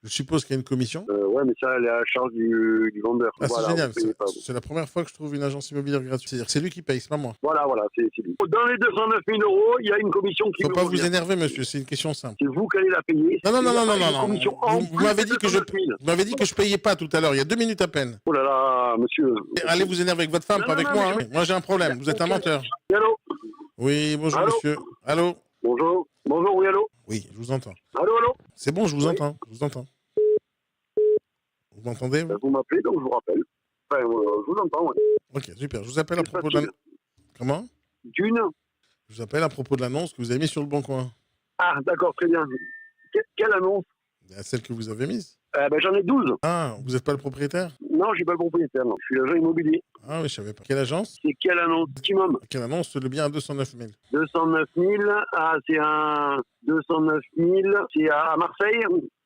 Je suppose qu'il y a une commission. Ouais, mais ça, elle est à la charge du vendeur. Ah, Voilà, c'est génial. vous payez pas, vous. C'est la première fois que je trouve une agence immobilière gratuite. C'est-à-dire que c'est lui qui paye, c'est pas moi. Voilà, c'est lui. Dans les 209 000 euros, il y a une commission qui Faut me pas vous revient. énerver, monsieur, c'est une question simple. C'est vous qui allez la payer. Non, non, non, non, non, Il y a non, une non. commission en Vous plus m'avez de dit que 209 000. vous m'avez dit que je payais pas tout à l'heure, il y a 2 minutes à peine. Oh là là, monsieur. Allez vous énerver avec votre femme, Non, pas non, avec non, moi. mais Hein. Moi j'ai un problème, vous êtes un menteur. Allô? Oui, bonjour Allô monsieur. Allô? Bonjour. Bonjour, oui, allô? Oui, je vous entends. Allô? C'est bon, je vous Oui. entends, je vous entends. Vous m'entendez? Vous m'appelez, donc je vous rappelle. Enfin, je vous entends, ouais. Ok, super. Je vous appelle à propos de l'annonce. Comment? D'une? Je vous appelle à propos de l'annonce que vous avez mise sur le Bon Coin. Ah, d'accord, très bien. Quelle annonce? Celle que vous avez mise. J'en ai 12. Ah, vous n'êtes pas le propriétaire? Non, je suis pas le propriétaire, non. Je suis l'agent immobilier. Ah oui, je savais pas. Quelle agence? C'est quelle annonce? Optimum. Quelle annonce? Le bien à 209 000. 209 000. Ah, c'est un 209 000. C'est à Marseille.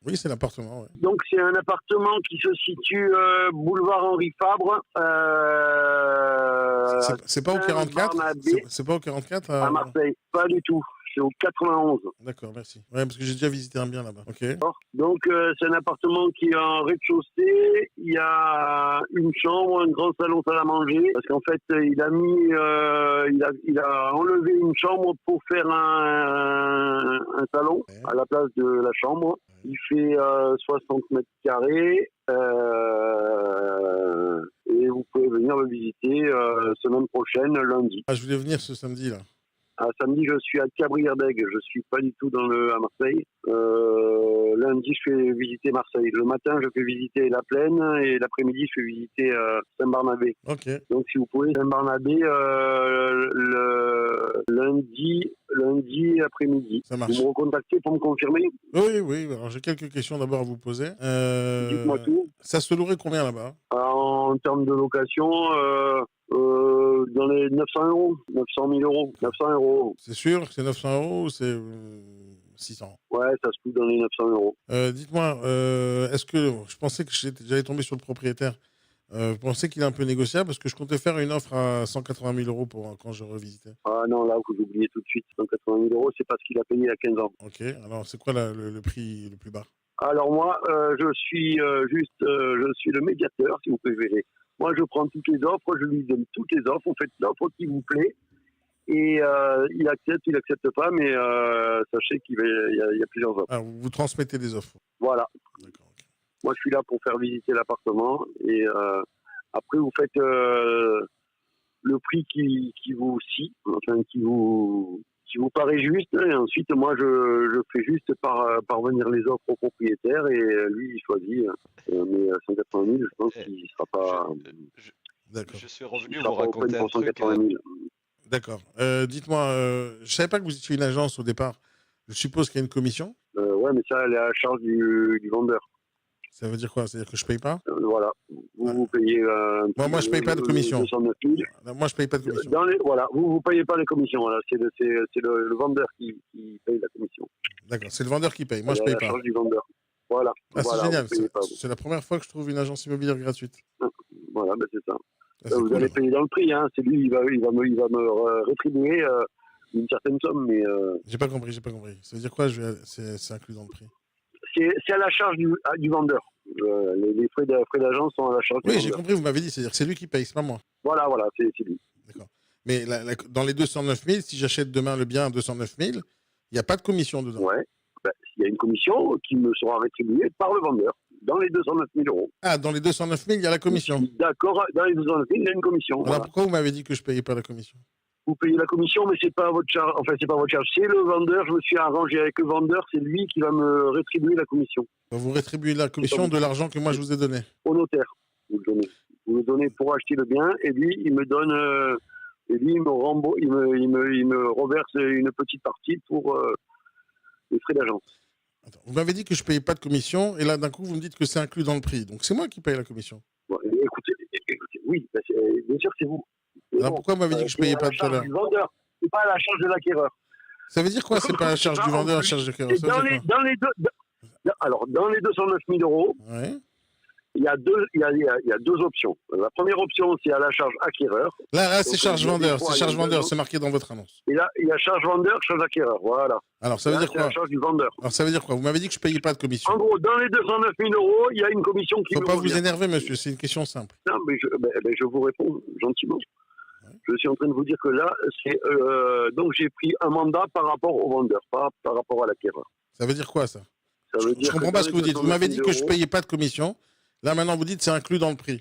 Oui, c'est l'appartement, ouais. Donc, c'est un appartement qui se situe boulevard Henri Fabre. C'est pas au 44? C'est pas au 44 à Marseille. Pas du tout. C'est au 91. D'accord, merci. Ouais, parce que j'ai déjà visité un bien là-bas. Ok. Donc, c'est un appartement qui est en rez-de-chaussée. Il y a une chambre, un grand salon salle à manger. Parce qu'en fait, il a mis, il a enlevé une chambre pour faire un salon à la place de la chambre. Il fait 60 mètres carrés. Et vous pouvez venir le visiter semaine prochaine, lundi. Ah, je voulais venir ce samedi là. Samedi, je suis à Cabrières-d'Aigle. Je suis pas du tout à Marseille. Lundi, je fais visiter Marseille. Le matin, je fais visiter La Plaine et l'après-midi, je fais visiter Saint-Barnabé. Ok. Donc, si vous pouvez, Saint-Barnabé le lundi après-midi. Ça marche. Vous me recontactez pour me confirmer? Oui. Alors, j'ai quelques questions d'abord à vous poser. Dites-moi tout. Ça se louerait combien là-bas? En termes de location, dans les 900 euros, 900 000 euros, 900 euros. C'est sûr que c'est 900 euros ou c'est 600? Ouais, ça se loue dans les 900 euros. Dites-moi, est-ce que je pensais que j'allais tomber sur le propriétaire? Vous pensez qu'il est un peu négociable? Parce que je comptais faire une offre à 180 000 euros quand je revisitais. Ah non, là, vous oubliez tout de suite. 180 000 euros, c'est pas ce qu'il a payé il y a 15 ans. Ok, alors c'est quoi le prix le plus bas? Alors moi, je suis je suis le médiateur, si vous préférez. Moi, je prends toutes les offres, je lui donne toutes les offres, vous faites l'offre qui vous plaît. Et il accepte pas, mais sachez qu'il y a plusieurs offres. Ah, vous transmettez des offres? Voilà. D'accord, ok. Moi, je suis là pour faire visiter l'appartement. Et après, vous faites le prix qui vous scie, enfin, qui vous paraît juste. Et ensuite, moi, je fais juste parvenir les offres au propriétaire et lui, il choisit. Mais 180 000, je pense qu'il ne sera pas... D'accord. Je suis revenu vous raconter un truc. D'accord. Dites-moi, je savais pas que vous étiez une agence au départ. Je suppose qu'il y a une commission? Ouais, mais ça, elle est à la charge du vendeur. Ça veut dire quoi? C'est-à-dire que je paye pas? Voilà. Vous payez... moi, je paye pas de commission. 209 000. Moi, je paye pas de commission. Voilà, vous payez pas les commissions. Voilà. C'est le vendeur qui paye la commission. D'accord, c'est le vendeur qui paye. Moi, je paye la pas. charge du vendeur. Voilà. Ah, c'est génial. Pas, c'est la première fois que je trouve une agence immobilière gratuite. Voilà, c'est ça. Ah, vous cool, allez payer dans le prix. Hein. C'est lui, il va me rétribuer une certaine somme. Mais j'ai pas compris. Ça veut dire quoi? C'est inclus dans le prix? C'est à la charge du vendeur. Les frais d'agence sont à la charge du vendeur. Oui, j'ai compris, vous m'avez dit, c'est-à-dire que c'est lui qui paye, c'est pas moi. Voilà, c'est lui. D'accord. Mais dans les 209 000, si j'achète demain le bien à 209 000, il n'y a pas de commission dedans. Ouais. Il y a une commission qui me sera rétribuée par le vendeur dans les 209 000 euros. Ah, dans les 209 000, il y a la commission. D'accord, dans les 209 000, il y a une commission. Alors pourquoi vous m'avez dit que je payais pas la commission? Vous payez la commission, mais c'est pas votre charge. Enfin, c'est pas votre charge. C'est le vendeur. Je me suis arrangé avec le vendeur. C'est lui qui va me rétribuer la commission. Vous rétribuez la commission de l'argent que moi je vous ai donné? Au notaire, vous le donnez. Vous le donnez pour acheter le bien, et lui, il me donne, et lui, il me rembourse, il me reverse une petite partie pour les frais d'agence. Attends, vous m'avez dit que je payais pas de commission, et là d'un coup vous me dites que c'est inclus dans le prix. Donc c'est moi qui paye la commission. Bon, écoutez, oui, bien sûr, c'est vous. Alors pourquoi vous m'avez dit que je payais pas tout à l'heure? C'est à la charge du vendeur, c'est pas à la charge de l'acquéreur. Ça veut dire quoi? C'est pas à la charge du vendeur, à la charge de l'acquéreur? Alors, dans les 209 000 euros, ouais. il y a deux options. La première option, c'est à la charge acquéreur. Là, c'est charge vendeur. C'est charge vendeur. C'est marqué dans votre annonce. Et là, il y a charge vendeur, charge acquéreur. Voilà. Alors, ça veut dire quoi? La charge du vendeur. Alors, ça veut dire quoi? Vous m'avez dit que je payais pas de commission. En gros, dans les 209 000 €, il y a une commission qui Faut me pas revient. vous énerver, monsieur. C'est une question simple. Non, mais je vous réponds gentiment. Je suis en train de vous dire que là, donc j'ai pris un mandat par rapport au vendeur, pas par rapport à l'acquéreur. Ça veut dire quoi, ça? Ça veut dire Je comprends pas ce que vous dites. Vous m'avez dit que je 209 000 payais pas de commission. Là, maintenant, vous dites que c'est inclus dans le prix.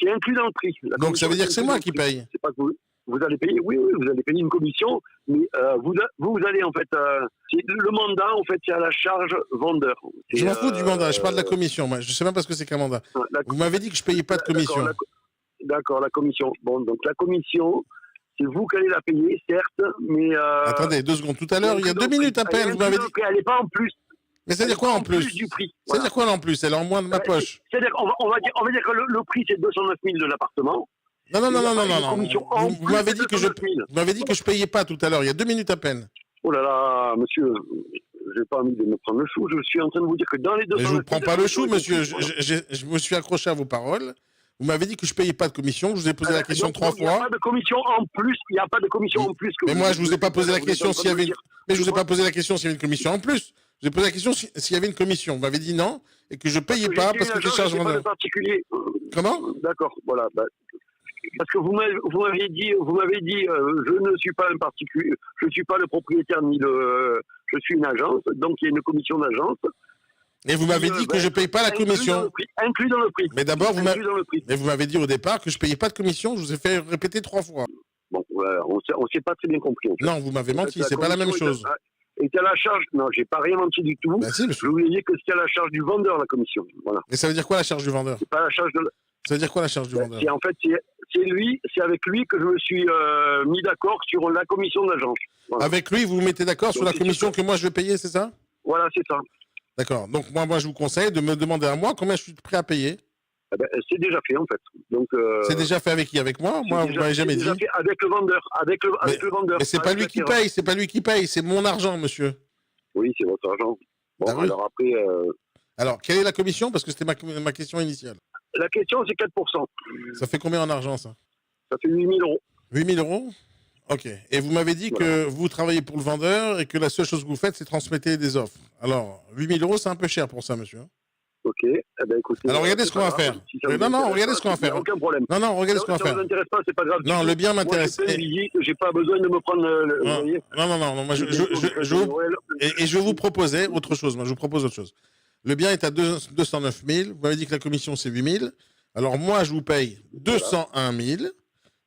C'est inclus dans le prix. Donc, ça veut dire que c'est moi qui paye. C'est pas que vous allez payer, oui, vous allez payer une commission, mais vous allez en fait, le mandat, en fait, c'est à la charge vendeur. Je m'en fous du mandat, je parle de la commission. Moi. Je sais même pas ce que c'est qu'un mandat. Vous m'avez dit que je payais pas de commission. D'accord, la commission. Bon, donc la commission, c'est vous qui allez la payer, certes, mais... Attendez, 2 secondes. Tout à l'heure, il y a 2 minutes à peine, vous m'avez dit... Elle n'est pas en plus. Mais c'est-à-dire quoi en plus? Du prix. C'est-à-dire quoi en plus? Elle est en moins de ma poche. C'est-à-dire qu'on va dire que le prix, c'est 209 000 de l'appartement. Non. Vous m'avez dit que je payais pas tout à l'heure, il y a 2 minutes à peine. Oh là là, monsieur, j'ai pas envie de me prendre le chou. Je suis en train de vous dire que dans les 209 000... Mais je vous prends pas le chou, monsieur. Je me suis accroché à vos paroles. Vous m'avez dit que je payais pas de commission. Je vous ai posé la question 3 fois. Il n'y a pas de commission en plus. Il n'y a pas de commission en plus. Mais moi, je vous ai pas posé la question s'il y avait. Mais je vous ai pas posé la question s'il y avait une commission en plus. Je vous ai posé la question s'il y avait une commission. Vous m'avez dit non et que je payais pas parce que c'est charge vendeur. Comment? D'accord. Voilà. Parce que vous m'avez dit, je ne suis pas un particulier, je suis pas le propriétaire ni je suis une agence, donc il y a une commission d'agence. Et vous m'avez dit que je paye pas la commission. Inclus dans le prix. Mais d'abord, vous m'avez dit au départ que je payais pas de commission. Je vous ai fait répéter 3 fois. Bon, on s'est pas très bien compris. En fait. Non, vous m'avez menti. C'est pas la même chose. Et à la charge. Non, j'ai pas rien menti du tout. Bah si, je vous ai dit que c'était à la charge du vendeur la commission. Voilà. Mais ça veut dire quoi la charge du vendeur? C'est pas la charge de. Ça veut dire quoi la charge du vendeur? En fait, c'est avec lui que je me suis mis d'accord sur la commission d'agence. Voilà. Avec lui, vous vous mettez d'accord sur la commission que moi je vais payer, c'est ça? Voilà, c'est ça. D'accord. Donc moi, je vous conseille de me demander à moi combien je suis prêt à payer. Eh ben, c'est déjà fait en fait. Donc. C'est déjà fait avec qui? Avec moi? Moi, vous m'avez jamais dit. Fait avec le vendeur. Avec le vendeur. Mais c'est pas lui qui paye. C'est pas lui qui paye. C'est mon argent, monsieur. Oui, c'est votre argent. Bon, ah, oui. Alors après. Alors, quelle est la commission? Parce que c'était ma question initiale. La question, c'est 4%. Ça fait combien en argent, ça? Ça fait 8 000 €. 8 000 €? Ok. Et vous m'avez dit que vous travaillez pour le vendeur et que la seule chose que vous faites, c'est transmettre des offres. Alors, 8 000 €, c'est un peu cher pour ça, monsieur. Ok. Eh ben, écoutez, alors, regardez ce qu'on va faire. Non, regardez ce qu'on va faire. Aucun problème. Non, regardez ce qu'on va faire. Ça vous intéresse pas, c'est pas grave. Non, le bien m'intéresse. J'ai pas besoin de me prendre Non. Moi, je vais vous proposer autre chose. Moi, je vous propose autre chose. Le bien est à 209 000. Vous m'avez dit que la commission, c'est 8 000. Alors, moi, je vous paye 201 000.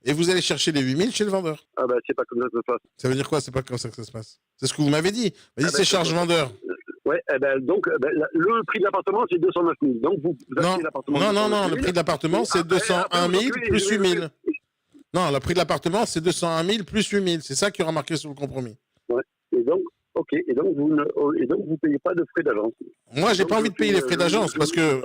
Et vous allez chercher les 8 000 chez le vendeur. Ah ben, c'est pas comme ça que ça se passe. Ça veut dire quoi, c'est pas comme ça que ça se passe? C'est ce que vous m'avez dit. Vous m'avez dit c'est charge vendeur. Ouais, donc, le prix de l'appartement, c'est 209 000. Donc, vous achetez l'appartement. Non, le prix de l'appartement, c'est 201 000 plus 8 000. Non, le prix de l'appartement, c'est 201 000 plus 8 000. C'est ça qui aura marqué sur le compromis. Ouais. Et donc, ok. Et donc, vous payez pas de frais d'agence. Moi, j'ai pas envie de payer les frais d'agence parce que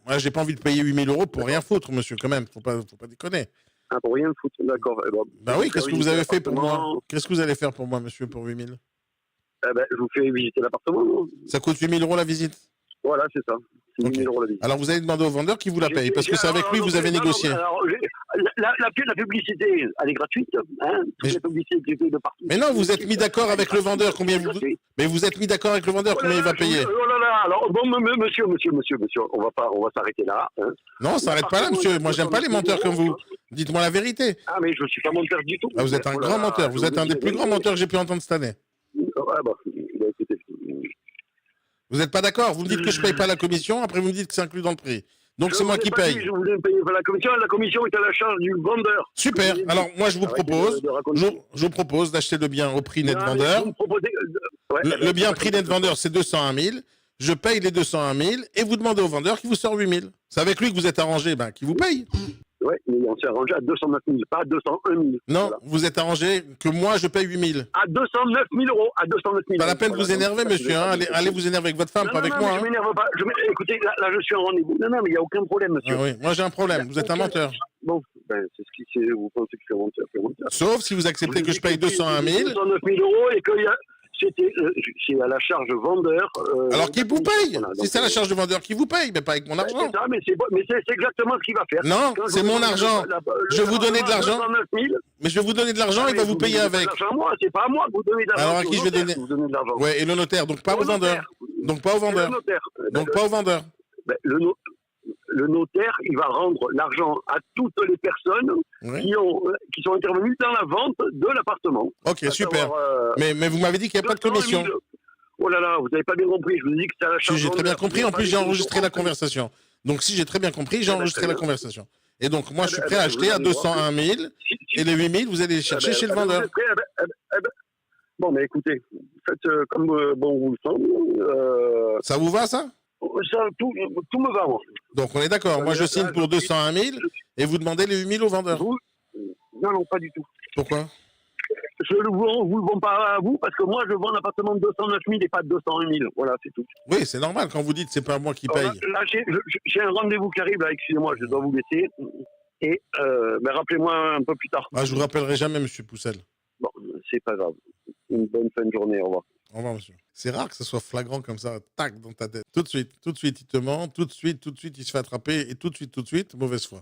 moi, j'ai pas envie de payer 8 000 € pour rien foutre, monsieur, quand même. Faut pas déconner. Ah, pour rien foutre, d'accord. Bah oui, qu'est-ce que vous avez fait pour moi? Qu'est-ce que vous allez faire pour moi, monsieur, pour 8 000? Je vous fais visiter l'appartement, non? Ça coûte 8 000 € la visite? Voilà, c'est ça. C'est 8 000 € la visite. Alors, vous allez demander au vendeur qui vous la paye, parce que c'est avec lui que vous avez négocié. Alors, la publicité, elle est gratuite. Hein, la publicité de partout. Mais non, vous êtes mis d'accord avec le vendeur, combien vous... Mais vous êtes mis d'accord avec le vendeur, combien il va payer? Oh là là, alors, bon, monsieur, on va s'arrêter là. Hein. Non, on s'arrête pas là, monsieur. Moi, j'aime pas les menteurs comme vous. Dites-moi la vérité. Ah, mais je suis pas menteur du tout. Ah, vous êtes un grand menteur. Vous êtes un des plus grands menteurs que j'ai pu entendre cette année. Écoutez. Vous n'êtes pas d'accord? Vous me dites que je paye pas la commission, après vous me dites que c'est inclus dans le prix. Donc c'est moi qui paye. Je voulais payer la commission est à la charge du vendeur. Super. Alors moi je vous propose d'acheter le bien au prix net vendeur. Le bien prix net vendeur c'est 201 000. Je paye les 201 000 et vous demandez au vendeur qui vous sort 8 000. C'est avec lui que vous êtes arrangé, qui vous paye. Oui, mais on s'est arrangé à 209 000, pas à 201 000. Non, voilà. Vous êtes arrangé que moi je paye 8 000. À 209 000 €. À 209 000 €. Pas la peine de vous énerver, monsieur. Allez vous énerver avec votre femme, pas avec moi. Je m'énerve pas. Écoutez, là je suis en rendez-vous. Non, mais il n'y a aucun problème, monsieur. Ah oui, moi j'ai un problème. Vous êtes un menteur. Bon, c'est ce qui vous pensez que je suis un menteur. Sauf si vous acceptez que je paye 201 000. 209 000 € et qu'il y a. C'est à la charge vendeur. Alors qui vous paye? Voilà, Si donc, c'est la charge de vendeur qui vous paye, mais pas avec mon argent. C'est ça, mais c'est exactement ce qu'il va faire. Non, Quand c'est je vous mon donne argent. Je vais vous donner de l'argent. 209 000, Mais je vais vous donner de l'argent, il va vous payer avec. l'argent à moi, c'est pas à moi que vous donnez de l'argent. Alors à c'est qui au je vais notaire donner? que vous donnez de l'argent. Ouais, et le notaire, donc pas Au au vendeur. notaire. Donc pas au C'est le vendeur. notaire. Donc pas au vendeur. Ben, le notaire, il va rendre l'argent à toutes les personnes Oui. qui sont intervenues dans la vente de l'appartement. Ok, À super. savoir, Mais vous m'avez dit qu'il n'y a pas de 200 commission. 000. Oh là là, vous n'avez pas bien compris. Je vous ai dit que c'était à la charge J'ai très bien vendeur. compris. En plus, j'ai enregistré la conversation. conversation. Donc si j'ai très bien compris, j'ai ben, enregistré très la bien. conversation. Et donc moi, je suis Eh ben, prêt à vous acheter à allez voir 201 000. Et les 8 000, vous allez les chercher chez le vendeur. Bon, mais écoutez, faites comme bon vous le semble. Ça vous va, ça? Tout me va, moi. Donc on est d'accord. Moi, je signe pour 201 000 et vous demandez les 8 000 au vendeur. Non, pas du tout. Pourquoi? Je ne vous le vends pas à vous parce que moi, je vends un appartement de 209 000 et pas de 201 000. Voilà, c'est tout. Oui, c'est normal. Quand vous dites c'est pas moi qui paye. Là, j'ai un rendez-vous qui arrive, là, excusez-moi, je dois vous laisser. Et rappelez-moi un peu plus tard. Ah, je vous rappellerai jamais, monsieur Poussel. Bon, c'est pas grave. Une bonne fin de journée, au revoir. Au revoir, monsieur. C'est rare que ce soit flagrant comme ça, tac, dans ta tête. Tout de suite, il te ment, tout de suite, il se fait attraper, et tout de suite, mauvaise foi.